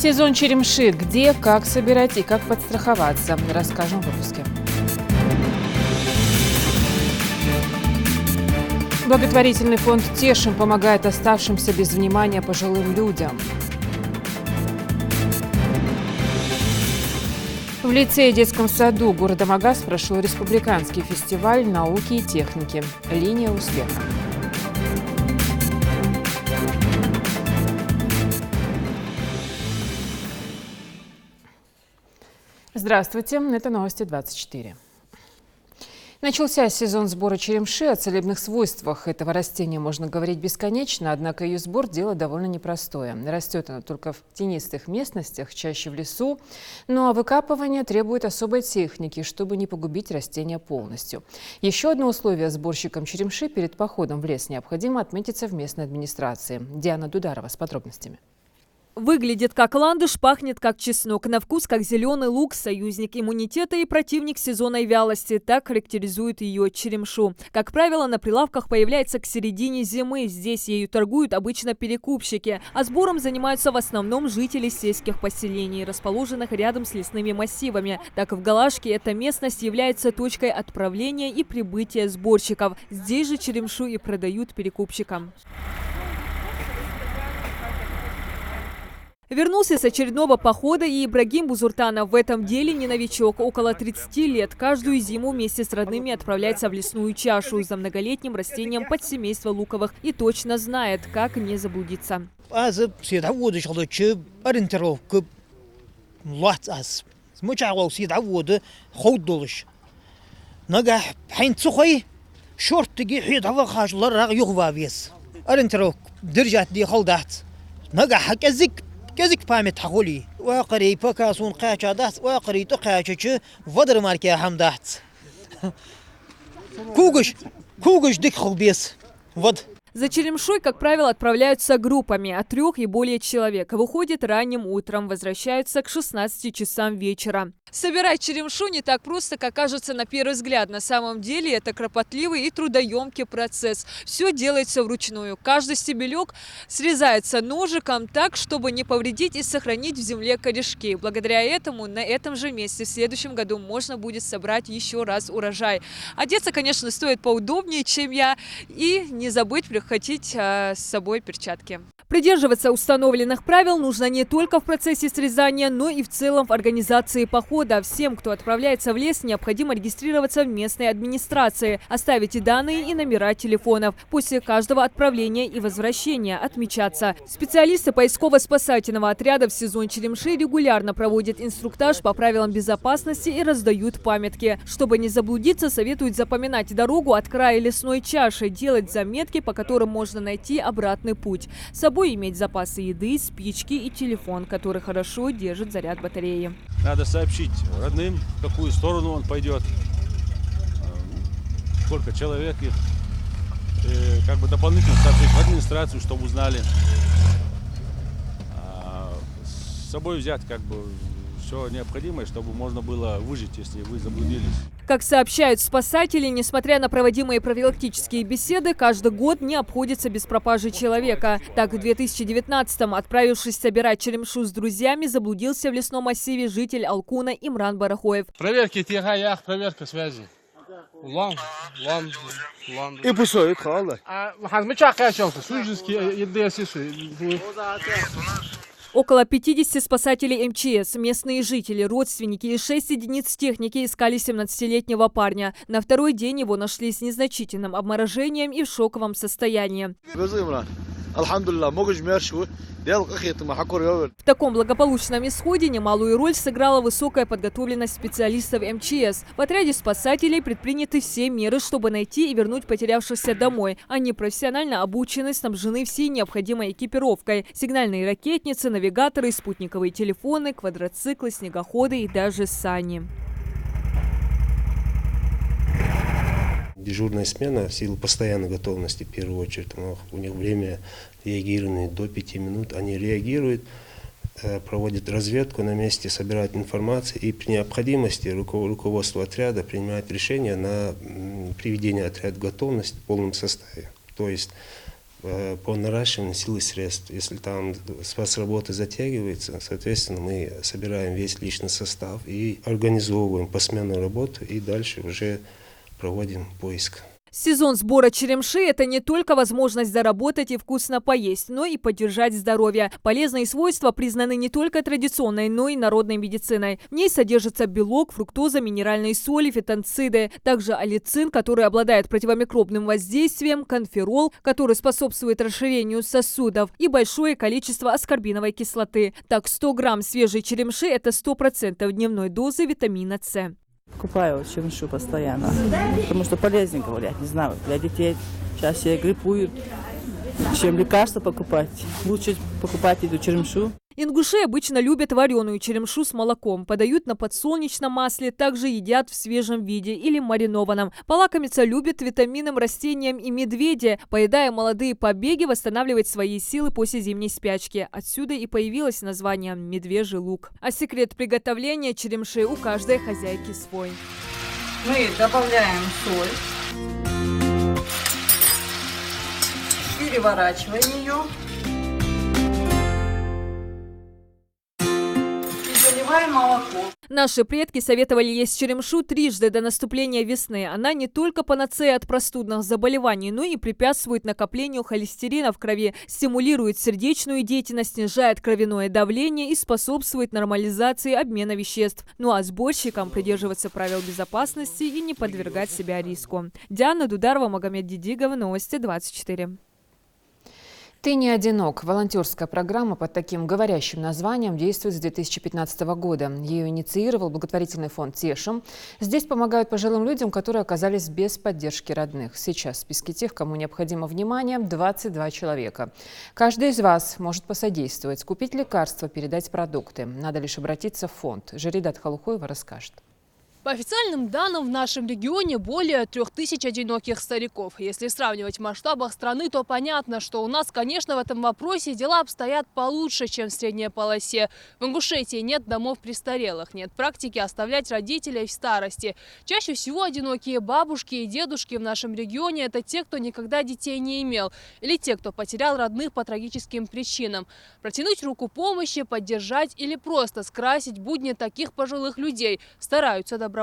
Сезон черемши. Где, как собирать и как подстраховаться. Расскажем в выпуске. Благотворительный фонд «Тешим» помогает оставшимся без внимания пожилым людям. В лицее и детском саду города Магаз прошел республиканский фестиваль науки и техники «Линия успеха». Здравствуйте, это новости 24. Начался сезон сбора черемши. О целебных свойствах этого растения можно говорить бесконечно, однако ее сбор – дело довольно непростое. Растет она только в тенистых местностях, чаще в лесу, ну а выкапывание требует особой техники, чтобы не погубить растение полностью. Еще одно условие сборщикам черемши перед походом в лес – необходимо отметиться в местной администрации. Диана Дударова с подробностями. Выглядит как ландыш, пахнет как чеснок, на вкус как зеленый лук, союзник иммунитета и противник сезонной вялости. Так характеризует ее черемшу. Как правило, на прилавках появляется к середине зимы. Здесь ею торгуют обычно перекупщики, а сбором занимаются в основном жители сельских поселений, расположенных рядом с лесными массивами. Так в Галашке эта местность является точкой отправления и прибытия сборщиков. Здесь же черемшу и продают перекупщикам. Вернулся с очередного похода и Ибрагим Бузуртанов. В этом деле не новичок. Около 30 лет. Каждую зиму вместе с родными отправляется в лесную чашу за многолетним растением подсемейства луковых и точно знает, как не заблудиться. كذك بامت حقولي وقري بكاسون قاچا دات وقري تو قاچچ ودر ماركه هم دات كوغش ديك خلبيس ود. За черемшой, как правило, отправляются группами от 3 и более человек. Выходят ранним утром, возвращаются к 16 часам вечера. Собирать черемшу не так просто, как кажется на первый взгляд. На самом деле это кропотливый и трудоемкий процесс. Все делается вручную. Каждый стебелек срезается ножиком так, чтобы не повредить и сохранить в земле корешки. Благодаря этому на этом же месте в следующем году можно будет собрать еще раз урожай. Одеться, конечно, стоит поудобнее, чем я. И не забыть прихватить с собой перчатки. Придерживаться установленных правил нужно не только в процессе срезания, но и в целом в организации похода. Всем, кто отправляется в лес, необходимо регистрироваться в местной администрации, оставить и данные, и номера телефонов. После каждого отправления и возвращения отмечаться. Специалисты поисково-спасательного отряда в сезон черемши регулярно проводят инструктаж по правилам безопасности и раздают памятки. Чтобы не заблудиться, советуют запоминать дорогу от края лесной чаши, делать заметки, по которым можно найти обратный путь. С собой иметь запасы еды, спички и телефон, который хорошо держит заряд батареи. Надо сообщить родным, в какую сторону он пойдет, сколько человек их, как бы дополнительно сообщить в администрацию, чтобы узнали. С собой взять как бы все необходимое, чтобы можно было выжить, если вы заблудились. Как сообщают спасатели, несмотря на проводимые профилактические беседы, каждый год не обходится без пропажи человека. Так, в 2019-м, отправившись собирать черемшу с друзьями, заблудился в лесном массиве житель Алкуна Имран Барахоев. Проверки ТГЯХ, проверка связи. И пустой, холодно. Около 50 спасателей МЧС, местные жители, родственники и 6 единиц техники искали 17-летнего парня. На второй день его нашли с незначительным обморожением и в шоковом состоянии. В таком благополучном исходе немалую роль сыграла высокая подготовленность специалистов МЧС. В отряде спасателей предприняты все меры, чтобы найти и вернуть потерявшихся домой. Они профессионально обучены, снабжены всей необходимой экипировкой. Сигнальные ракетницы, навигаторы, спутниковые телефоны, квадроциклы, снегоходы и даже сани. Дежурная смена в силу постоянной готовности, в первую очередь. У них время реагирования до 5 минут. Они реагируют, проводят разведку на месте, собирают информацию и при необходимости руководство отряда принимает решение на приведение отряда в готовность в полном составе. То есть по наращиванию силы средств. Если там спас работы затягивается, соответственно, мы собираем весь личный состав и организовываем посменную работу, и дальше уже проводим поиск. Сезон сбора черемши – это не только возможность заработать и вкусно поесть, но и поддержать здоровье. Полезные свойства признаны не только традиционной, но и народной медициной. В ней содержится белок, фруктоза, минеральные соли, фитонциды. Также аллицин, который обладает противомикробным воздействием, конферол, который способствует расширению сосудов, и большое количество аскорбиновой кислоты. Так, 100 грамм свежей черемши – это 100% дневной дозы витамина С. Покупаю черемшу постоянно, потому что полезно, говорят, не знаю, для детей сейчас все гриппуют, чем лекарства покупать. Лучше покупать эту черемшу. Ингуши обычно любят вареную черемшу с молоком, подают на подсолнечном масле, также едят в свежем виде или маринованном. Полакомиться любят витаминным растениям и медведи. Поедая молодые побеги, восстанавливать свои силы после зимней спячки. Отсюда и появилось название «медвежий лук». А секрет приготовления черемши у каждой хозяйки свой. Мы добавляем соль, переворачиваем ее. Заливаем молоко. Наши предки советовали есть черемшу трижды до наступления весны. Она не только панацея от простудных заболеваний, но и препятствует накоплению холестерина в крови, стимулирует сердечную деятельность, снижает кровяное давление и способствует нормализации обмена веществ. Ну а сборщикам придерживаться правил безопасности и не подвергать себя риску. Диана Дударова, Магомед Дидигов, Новости 24. «Ты не одинок». Волонтерская программа под таким говорящим названием действует с 2015 года. Ее инициировал благотворительный фонд «Тешим». Здесь помогают пожилым людям, которые оказались без поддержки родных. Сейчас в списке тех, кому необходимо внимание, 22 человека. Каждый из вас может посодействовать, купить лекарства, передать продукты. Надо лишь обратиться в фонд. Жаридат Халухоева расскажет. По официальным данным, в нашем регионе более 3000 одиноких стариков. Если сравнивать в масштабах страны, то понятно, что у нас, конечно, в этом вопросе дела обстоят получше, чем в средней полосе. В Ингушетии нет домов престарелых, нет практики оставлять родителей в старости. Чаще всего одинокие бабушки и дедушки в нашем регионе – это те, кто никогда детей не имел, или те, кто потерял родных по трагическим причинам. Протянуть руку помощи, поддержать или просто скрасить будни таких пожилых людей стараются добровольцы.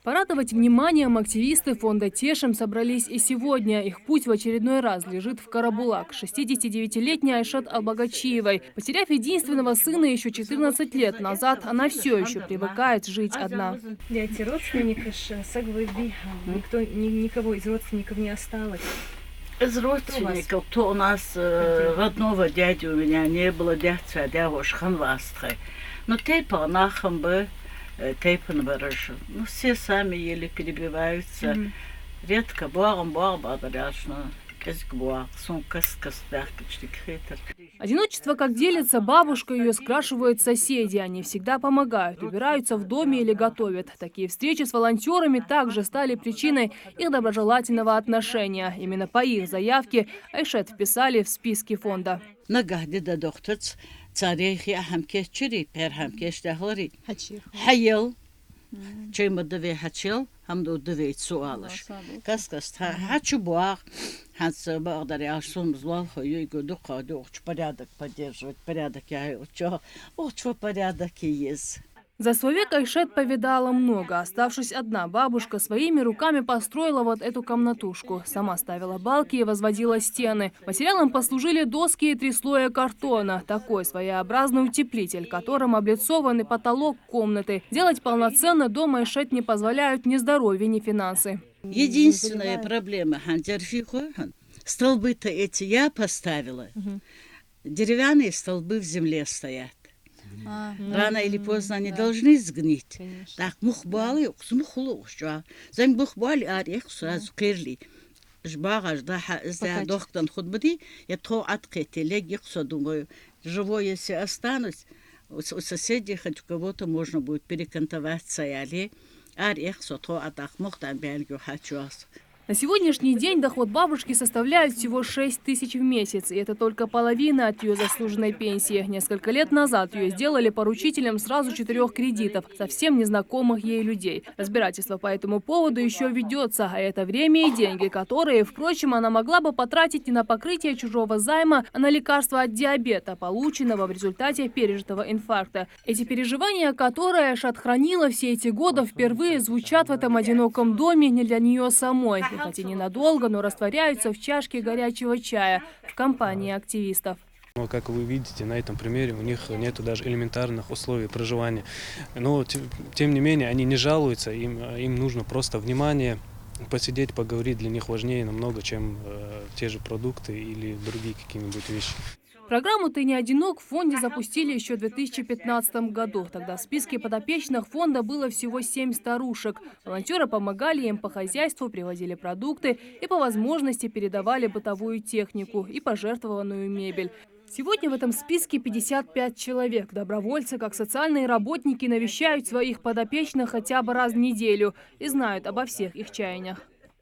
Порадовать вниманием активисты фонда «Тешим» собрались и сегодня. Их путь в очередной раз лежит в Карабулак. 69-летней Айшат Албагачиевой. Потеряв единственного сына еще 14 лет назад, она все еще привыкает жить одна. Никого из родственников не осталось. Из родственников, то у нас родного дяди у меня не было, дядя Ханвастхай. Но ты по нахам бы тейпан выражу. Ну, все сами еле перебиваются. Редко благодаряшно. Одиночество как делится, бабушка ее скрашивают соседи. Они всегда помогают, убираются в доме или готовят. Такие встречи с волонтерами также стали причиной их доброжелательного отношения. Именно по их заявке Айшет вписали в списки фонда. تاريخي أهم كشري بيرهم كشتهوري حيل شيء مدفع حشيل هم دو دفعت سؤالش كاس حشو بواق حس بقدر يعشون بزوال خيو يقولوا قادو وش порядок поддерживать порядок я учу что порядок есть. За свой век Айшет повидала много. Оставшись одна, бабушка своими руками построила вот эту комнатушку. Сама ставила балки и возводила стены. Материалом послужили доски и 3 слоя картона. Такой своеобразный утеплитель, которым облицован потолок комнаты. Делать полноценно дом Айшет не позволяют ни здоровье, ни финансы. Единственная проблема, столбы-то эти я поставила. Деревянные столбы в земле стоят. Рано или поздно они должны сгнить. Так, мухбалы, мухлушка. Зам мухбали, а их сразу кирли. Жбага, ждаха, за доктор худбади, я то открыты, леги, думаю, живой, если останусь, у соседей хоть у кого-то можно будет перекантоваться, а их то атах мухтан бельгю хочу. На сегодняшний день доход бабушки составляет всего 6 тысяч в месяц. И это только половина от ее заслуженной пенсии. Несколько лет назад ее сделали поручителем сразу 4 кредитов, совсем незнакомых ей людей. Разбирательство по этому поводу еще ведется. А это время и деньги, которые, впрочем, она могла бы потратить не на покрытие чужого займа, а на лекарства от диабета, полученного в результате пережитого инфаркта. Эти переживания, которые Айшат хранила все эти годы, впервые звучат в этом одиноком доме не для нее самой. Хоть и ненадолго, но растворяются в чашке горячего чая в компании активистов. Но, как вы видите, на этом примере у них нет даже элементарных условий проживания. Но, тем не менее, они не жалуются, им нужно просто внимание, посидеть, поговорить. Для них важнее намного, чем те же продукты или другие какие-нибудь вещи. Программу «Ты не одинок» в фонде запустили еще в 2015 году. Тогда в списке подопечных фонда было всего 7 старушек. Волонтеры помогали им по хозяйству, привозили продукты и по возможности передавали бытовую технику и пожертвованную мебель. Сегодня в этом списке 55 человек. Добровольцы, как социальные работники, навещают своих подопечных хотя бы раз в неделю и знают обо всех их чаяниях.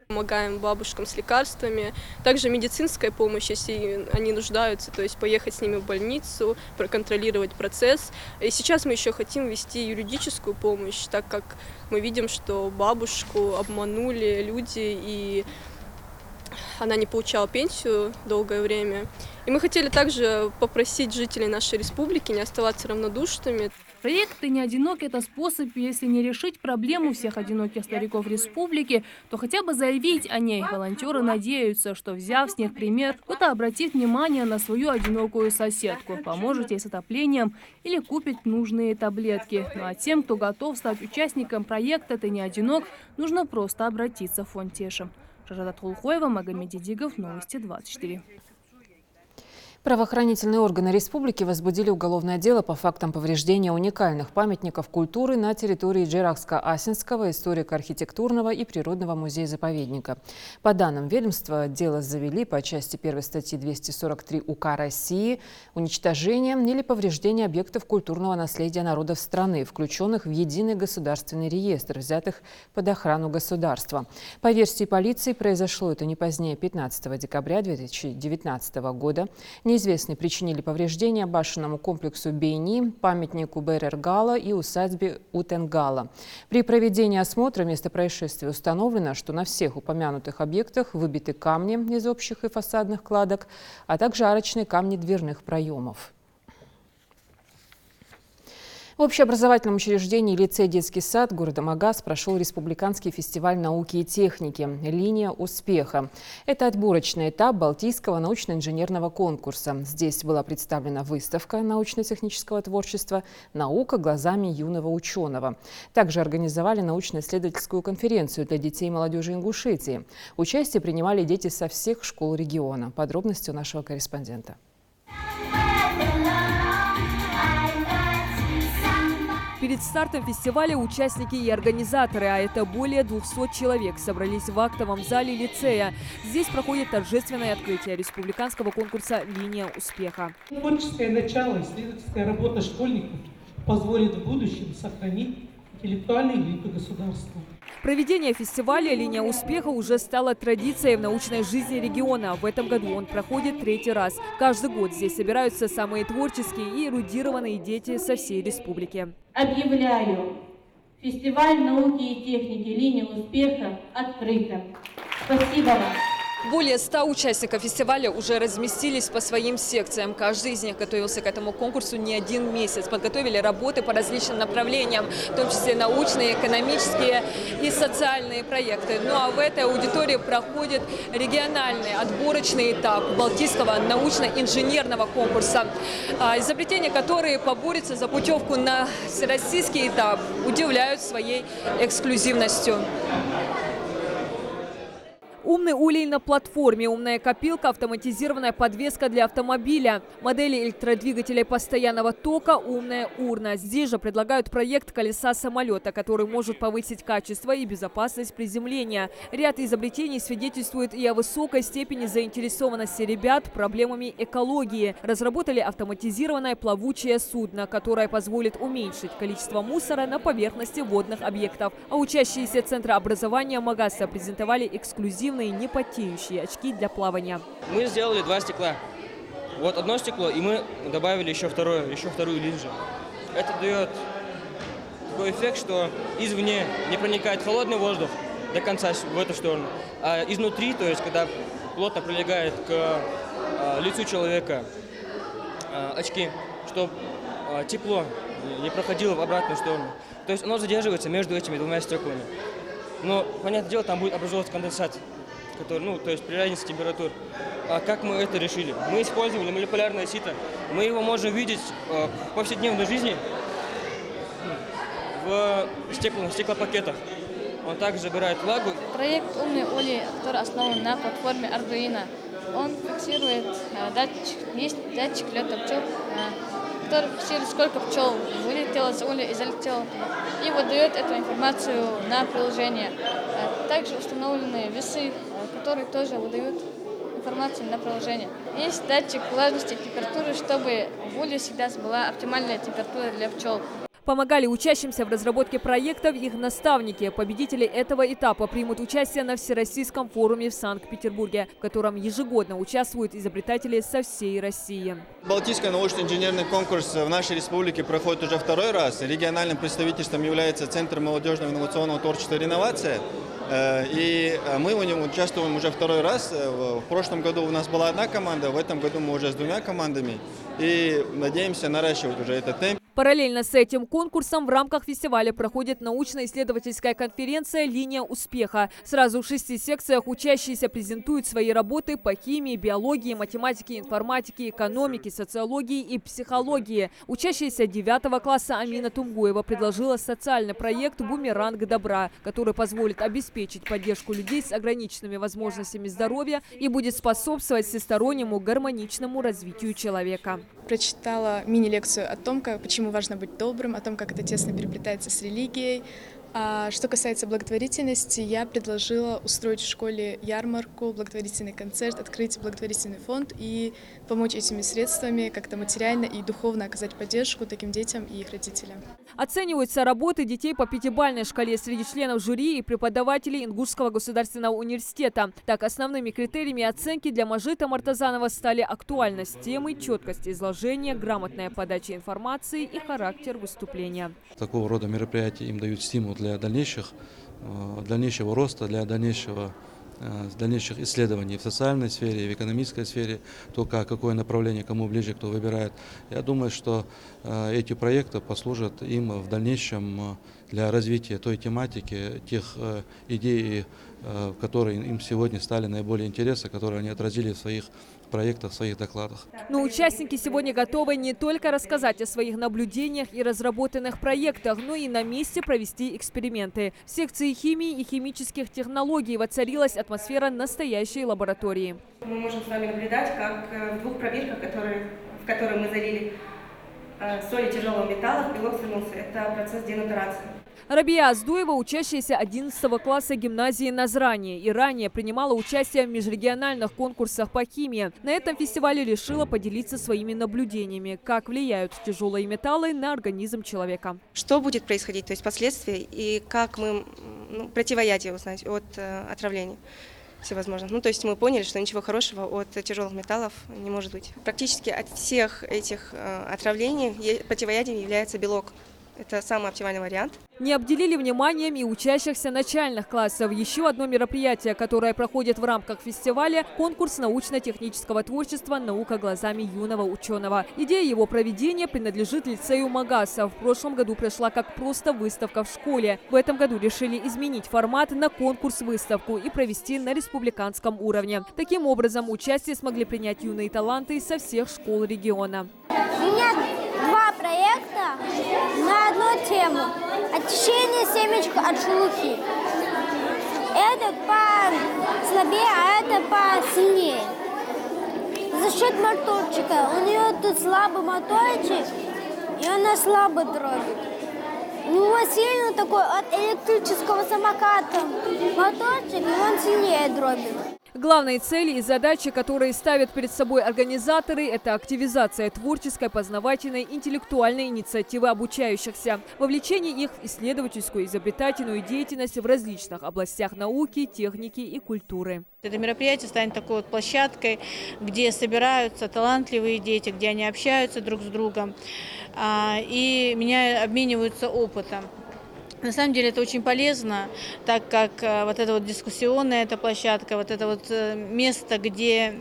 Помогаем бабушкам с лекарствами, также медицинская помощь, если они нуждаются, то есть поехать с ними в больницу, проконтролировать процесс. И сейчас мы еще хотим ввести юридическую помощь, так как мы видим, что бабушку обманули люди, и она не получала пенсию долгое время. И мы хотели также попросить жителей нашей республики не оставаться равнодушными. Проект «Ты не одинок» – это способ, если не решить проблему всех одиноких стариков республики, то хотя бы заявить о ней. Волонтеры надеются, что, взяв с них пример, кто-то обратит внимание на свою одинокую соседку, поможет ей с отоплением или купит нужные таблетки. Ну а тем, кто готов стать участником проекта «Ты не одинок», нужно просто обратиться в фонд Тешим. Шажада Тхулхоева, Магомед Дидигов, Новости 24. Правоохранительные органы республики возбудили уголовное дело по фактам повреждения уникальных памятников культуры на территории Джерахско-Асинского историко-архитектурного и природного музея-заповедника. По данным ведомства, дело завели по части 1 статьи 243 УК России «Уничтожение или повреждение объектов культурного наследия народов страны, включенных в единый государственный реестр, взятых под охрану государства». По версии полиции, произошло это не позднее 15 декабря 2019 года. Неизвестные причинили повреждения башенному комплексу Бейни, памятнику Бер-Эргала и усадьбе Утенгала. При проведении осмотра места происшествия установлено, что на всех упомянутых объектах выбиты камни из общих и фасадных кладок, а также арочные камни дверных проемов. В общеобразовательном учреждении лицей «Детский сад» города Магаз прошел республиканский фестиваль науки и техники «Линия успеха». Это отборочный этап Балтийского научно-инженерного конкурса. Здесь была представлена выставка научно-технического творчества «Наука глазами юного ученого». Также организовали научно-исследовательскую конференцию для детей и молодежи Ингушетии. Участие принимали дети со всех школ региона. Подробности у нашего корреспондента. Перед стартом фестиваля участники и организаторы, а это более 200 человек, собрались в актовом зале лицея. Здесь проходит торжественное открытие республиканского конкурса «Линия успеха». Творческое начало, исследовательская работа школьников позволит в будущем сохранить интеллектуальную элиту государства. Проведение фестиваля «Линия успеха» уже стало традицией в научной жизни региона. В этом году он проходит 3-й раз. Каждый год здесь собираются самые творческие и эрудированные дети со всей республики. Объявляю фестиваль науки и техники «Линия успеха» открытым. Спасибо вам. Более 100 участников фестиваля уже разместились по своим секциям. Каждый из них готовился к этому конкурсу не 1 месяц. Подготовили работы по различным направлениям, в том числе научные, экономические и социальные проекты. Ну а в этой аудитории проходит региональный отборочный этап Балтийского научно-инженерного конкурса, изобретения, которые поборются за путевку на всероссийский этап, удивляют своей эксклюзивностью. Умный улей на платформе, умная копилка, автоматизированная подвеска для автомобиля, модели электродвигателей постоянного тока, умная урна. Здесь же предлагают проект колеса самолета, который может повысить качество и безопасность приземления. Ряд изобретений свидетельствует и о высокой степени заинтересованности ребят проблемами экологии. Разработали автоматизированное плавучее судно, которое позволит уменьшить количество мусора на поверхности водных объектов. А учащиеся Центра образования Магаса презентовали эксклюзивные спортивные непотеющие очки для плавания. Мы сделали 2 стекла. Вот одно стекло, и мы добавили еще вторую линзу. Это дает такой эффект, что извне не проникает холодный воздух до конца в эту сторону, а изнутри, то есть когда плотно прилегает к лицу человека очки, чтобы тепло не проходило в обратную сторону. То есть оно задерживается между этими 2 стеклами. Но, понятное дело, там будет образовываться конденсат, который, то есть при разнице температур. А как мы это решили? Мы использовали молекулярное сито. Мы его можем видеть в повседневной жизни в стеклопакетах. Он также забирает влагу. Проект «Умный улей», который основан на платформе Arduino, он фиксирует датчик, есть датчик лета пчел, который фиксирует, сколько пчел вылетело с улья и залетело туда, и выдает эту информацию на приложение. Также установлены весы, которые тоже выдают информацию на приложение. Есть датчик влажности и температуры, чтобы в улье всегда была оптимальная температура для пчел. Помогали учащимся в разработке проектов их наставники. Победители этого этапа примут участие на Всероссийском форуме в Санкт-Петербурге, в котором ежегодно участвуют изобретатели со всей России. Балтийский научно-инженерный конкурс в нашей республике проходит уже 2-й раз. Региональным представительством является Центр молодежного инновационного творчества и реновации. И мы в нем участвуем уже 2-й раз. В прошлом году у нас была 1 команда, в этом году мы уже с 2 командами. И надеемся наращивать уже этот темп. Параллельно с этим конкурсом в рамках фестиваля проходит научно-исследовательская конференция «Линия успеха». Сразу в 6 секциях учащиеся презентуют свои работы по химии, биологии, математике, информатике, экономике, социологии и психологии. Учащаяся 9 класса Амина Тумгуева предложила социальный проект «Бумеранг добра», который позволит обеспечить поддержку людей с ограниченными возможностями здоровья и будет способствовать всестороннему гармоничному развитию человека. Прочитала мини-лекцию о том, почему важно быть добрым, о том, как это тесно переплетается с религией. А что касается благотворительности, я предложила устроить в школе ярмарку, благотворительный концерт, открыть благотворительный фонд и помочь этими средствами как-то материально и духовно оказать поддержку таким детям и их родителям. Оцениваются работы детей по 5-бальной шкале среди членов жюри и преподавателей Ингушского государственного университета. Так, основными критериями оценки для Мажита Мартазанова стали актуальность темы, четкость изложения, грамотная подача информации и характер выступления. Такого рода мероприятия им дают стимул для дальнейшего роста, для дальнейших исследований в социальной сфере, в экономической сфере, то какое направление кому ближе, кто выбирает. Я думаю, что эти проекты послужат им в дальнейшем для развития той тематики, тех идей, которые им сегодня стали наиболее интересны, которые они отразили в своих проектах, в своих докладах. Но участники сегодня готовы не только рассказать о своих наблюдениях и разработанных проектах, но и на месте провести эксперименты. В секции химии и химических технологий воцарилась атмосфера настоящей лаборатории. Мы можем с вами наблюдать, как в 2 пробирках, в которые мы залили соли тяжелого металла, белок свернулся. Это процесс денатурации. Рабия Аздуева, учащаяся 11 класса гимназии Назрани, и ранее принимала участие в межрегиональных конкурсах по химии. На этом фестивале решила поделиться своими наблюдениями, как влияют тяжелые металлы на организм человека. Что будет происходить, то есть последствия, и как мы противоядие узнать от отравления всевозможных. То есть мы поняли, что ничего хорошего от тяжелых металлов не может быть. Практически от всех этих отравлений противоядием является белок. Это самый оптимальный вариант. Не обделили вниманием и учащихся начальных классов. Еще одно мероприятие, которое проходит в рамках фестиваля – конкурс научно-технического творчества «Наука глазами юного ученого». Идея его проведения принадлежит лицею Магаса. В прошлом году прошла как просто выставка в школе. В этом году решили изменить формат на конкурс-выставку и провести на республиканском уровне. Таким образом, участие смогли принять юные таланты со всех школ региона. У меня 2 проекта на одну тему. Очищение семечка от шелухи. Это послабее, а это посильнее. За счет моторчика. У нее тут слабый моторчик, и она слабо дробит. У него сильный такой от электрического самоката моторчик, и он сильнее дробит. Главные цели и задачи, которые ставят перед собой организаторы, это активизация творческой, познавательной, интеллектуальной инициативы обучающихся, вовлечение их в исследовательскую, изобретательную деятельность в различных областях науки, техники и культуры. Это мероприятие станет такой вот площадкой, где собираются талантливые дети, где они общаются друг с другом и обмениваются опытом. На самом деле это очень полезно, так как вот эта вот дискуссионная площадка, вот это вот место, где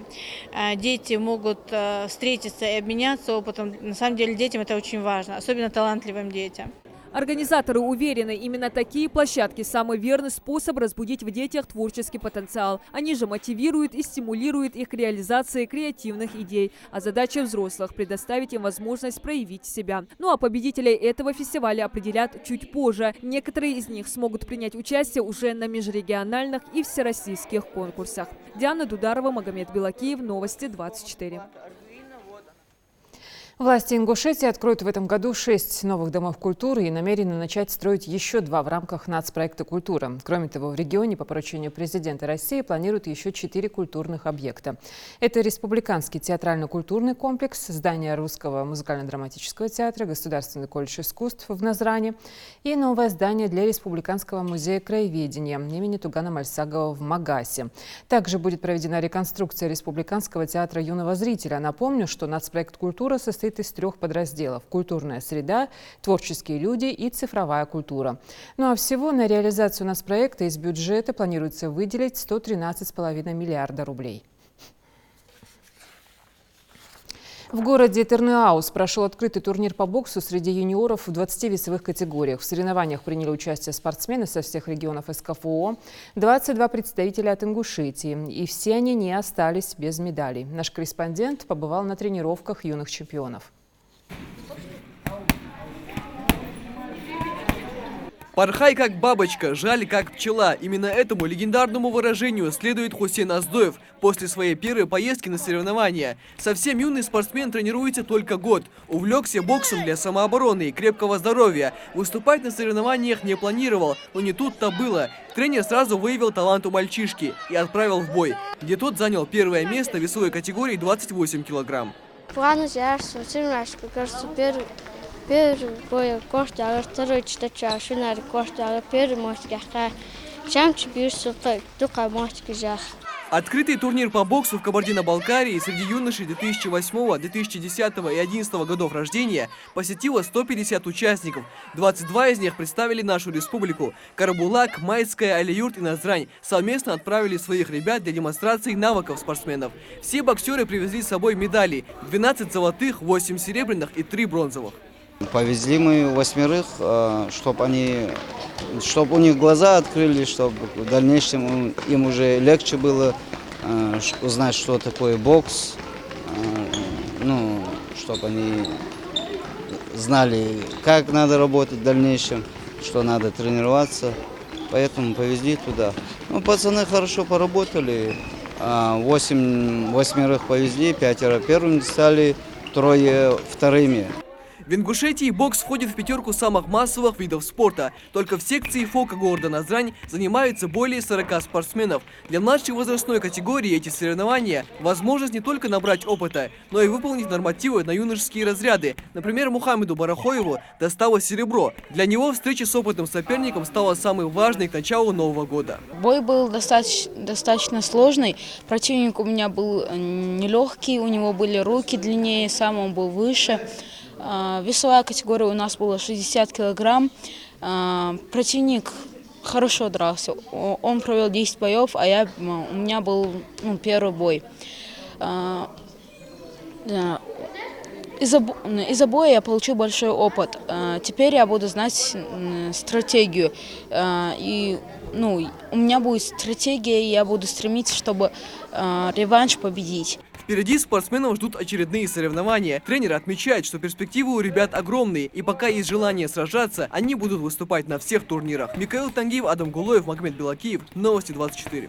дети могут встретиться и обменяться опытом, на самом деле детям это очень важно, особенно талантливым детям. Организаторы уверены, именно такие площадки – самый верный способ разбудить в детях творческий потенциал. Они же мотивируют и стимулируют их к реализации креативных идей. А задача взрослых – предоставить им возможность проявить себя. Ну а победителей этого фестиваля определят чуть позже. Некоторые из них смогут принять участие уже на межрегиональных и всероссийских конкурсах. Диана Дударова, Магомед Белакиев, Новости 24. Власти Ингушетии откроют в этом году 6 новых домов культуры и намерены начать строить еще 2 в рамках нацпроекта «Культура». Кроме того, в регионе по поручению президента России планируют еще 4 культурных объекта. Это Республиканский театрально-культурный комплекс, здание Русского музыкально-драматического театра, Государственный колледж искусств в Назране и новое здание для Республиканского музея краеведения имени Тугана Мальсагова в Магасе. Также будет проведена реконструкция Республиканского театра юного зрителя. Напомню, что нацпроект «Культура» состоит из 3 подразделов – культурная среда, творческие люди и цифровая культура. Ну а всего на реализацию нацпроекта из бюджета планируется выделить 113,5 миллиарда рублей. В городе Тырныауз прошел открытый турнир по боксу среди юниоров в 20 весовых категориях. В соревнованиях приняли участие спортсмены со всех регионов СКФО, 22 представителя от Ингушетии. И все они не остались без медалей. Наш корреспондент побывал на тренировках юных чемпионов. «Порхай как бабочка, жаль как пчела». Именно этому легендарному выражению следует Хусейн Аздоев после своей первой поездки на соревнования. Совсем юный спортсмен тренируется только год. Увлекся боксом для самообороны и крепкого здоровья. Выступать на соревнованиях не планировал, но не тут-то было. Тренер сразу выявил талант у мальчишки и отправил в бой, где тот занял первое место в весовой категории 28 килограмм. Первый бой коштал, второй читача, шинари коштал, первый мостик, чем чемпионство только мостик жах. Открытый турнир по боксу в Кабардино-Балкарии среди юношей 2008, 2010 и 2011 годов рождения посетило 150 участников. 22 из них представили нашу республику. Карабулак, Майская, Алиюрт и Назрань совместно отправили своих ребят для демонстрации навыков спортсменов. Все боксеры привезли с собой медали – 12 золотых, 8 серебряных и 3 бронзовых. Повезли мы 8, чтобы у них глаза открыли, чтобы в дальнейшем им уже легче было узнать, что такое бокс, чтобы они знали, как надо работать в дальнейшем, что надо тренироваться. Поэтому повезли туда. Пацаны хорошо поработали, 8 повезли, 5 первыми стали, 3 вторыми. В Ингушетии бокс входит в 5 самых массовых видов спорта. Только в секции ФОКа города Назрань занимаются более 40 спортсменов. Для младшей возрастной категории эти соревнования – возможность не только набрать опыта, но и выполнить нормативы на юношеские разряды. Например, Мухаммеду Барахоеву досталось серебро. Для него встреча с опытным соперником стала самой важной к началу Нового года. Бой был достаточно сложный. Противник у меня был нелегкий, у него были руки длиннее, сам он был выше. Весовая категория у нас была 60 килограмм. Противник хорошо дрался. Он провел 10 боев, а у меня был первый бой. Из-за боя я получил большой опыт. Теперь я буду знать стратегию. И у меня будет стратегия, и я буду стремиться, чтобы реванш победить. Впереди спортсменов ждут очередные соревнования. Тренер отмечает, что перспективы у ребят огромные, и пока есть желание сражаться, они будут выступать на всех турнирах. Михаил Тангиев, Адам Гулоев, Магомед Белакиев. Новости 24.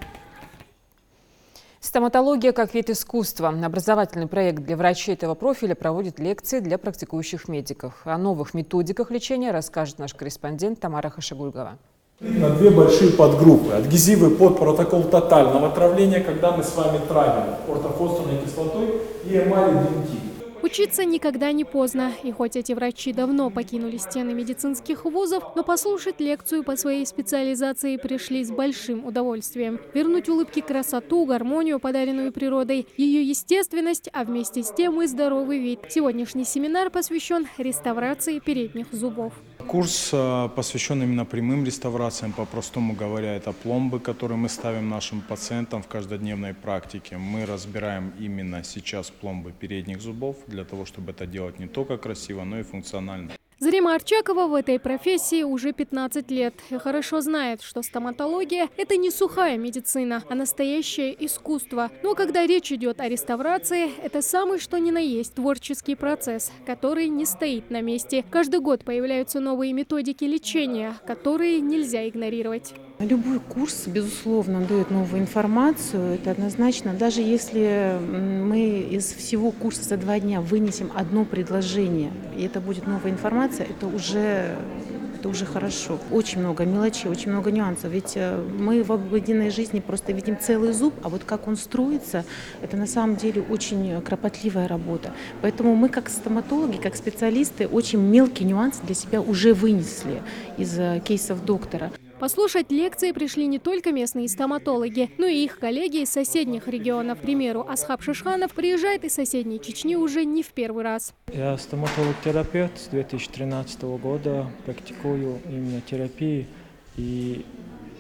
Стоматология как вид искусства. Образовательный проект для врачей этого профиля проводит лекции для практикующих медиков. О новых методиках лечения расскажет наш корреспондент Тамара Хашагульгова. На две большие подгруппы. Адгезивы под протокол тотального травления, когда мы с вами травим ортофосфорной кислотой и эмаль-дентин. Учиться никогда не поздно. И хоть эти врачи давно покинули стены медицинских вузов, но послушать лекцию по своей специализации пришли с большим удовольствием. Вернуть улыбки красоту, гармонию, подаренную природой, ее естественность, а вместе с тем и здоровый вид. Сегодняшний семинар посвящен реставрации передних зубов. Курс посвящен именно прямым реставрациям. По-простому говоря, это пломбы, которые мы ставим нашим пациентам в каждодневной практике. Мы разбираем именно сейчас пломбы передних зубов, для того, чтобы это делать не только красиво, но и функционально. Зарима Арчакова в этой профессии уже 15 лет и хорошо знает, что стоматология – это не сухая медицина, а настоящее искусство. Но когда речь идет о реставрации, это самый что ни на есть творческий процесс, который не стоит на месте. Каждый год появляются новые методики лечения, которые нельзя игнорировать. Любой курс, безусловно, дает новую информацию, это однозначно. Даже если мы из всего курса за 2 дня вынесем одно предложение, и это будет новая информация, это уже хорошо. Очень много мелочей, очень много нюансов. Ведь мы в обыденной жизни просто видим целый зуб, а вот как он строится, это на самом деле очень кропотливая работа. Поэтому мы как стоматологи, как специалисты, очень мелкие нюансы для себя уже вынесли из кейсов доктора. Послушать лекции пришли не только местные стоматологи, но и их коллеги из соседних регионов. К примеру, Асхаб Шишханов приезжает из соседней Чечни уже не в первый раз. Я стоматолог-терапевт с 2013 года, практикую именно терапии. И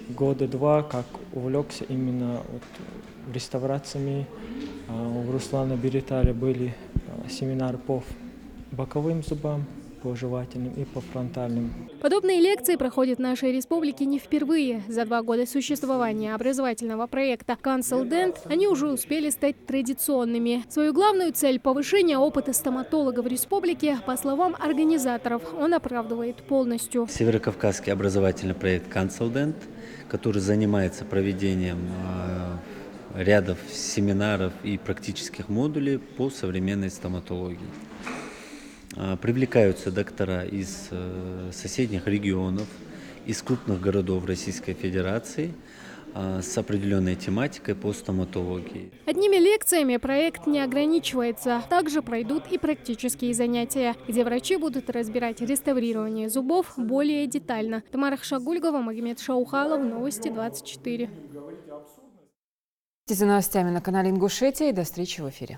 2 года как увлекся именно реставрациями. У Руслана Бериталя были семинары по боковым зубам, по жевательным и по фронтальным. Подобные лекции проходят в нашей республике не впервые. За 2 года существования образовательного проекта Council Dent они уже успели стать традиционными. Свою главную цель – повышение опыта стоматолога в республике, по словам организаторов, он оправдывает полностью. Северокавказский образовательный проект Council Dent, который занимается проведением рядов семинаров и практических модулей по современной стоматологии. Привлекаются доктора из соседних регионов, из крупных городов Российской Федерации с определенной тематикой по стоматологии. Одними лекциями проект не ограничивается. Также пройдут и практические занятия, где врачи будут разбирать реставрирование зубов более детально. Тамара Хшагульгова, Магомед Шаухалов, Новости 24. За новостями на канале Ингушетия и до встречи в эфире.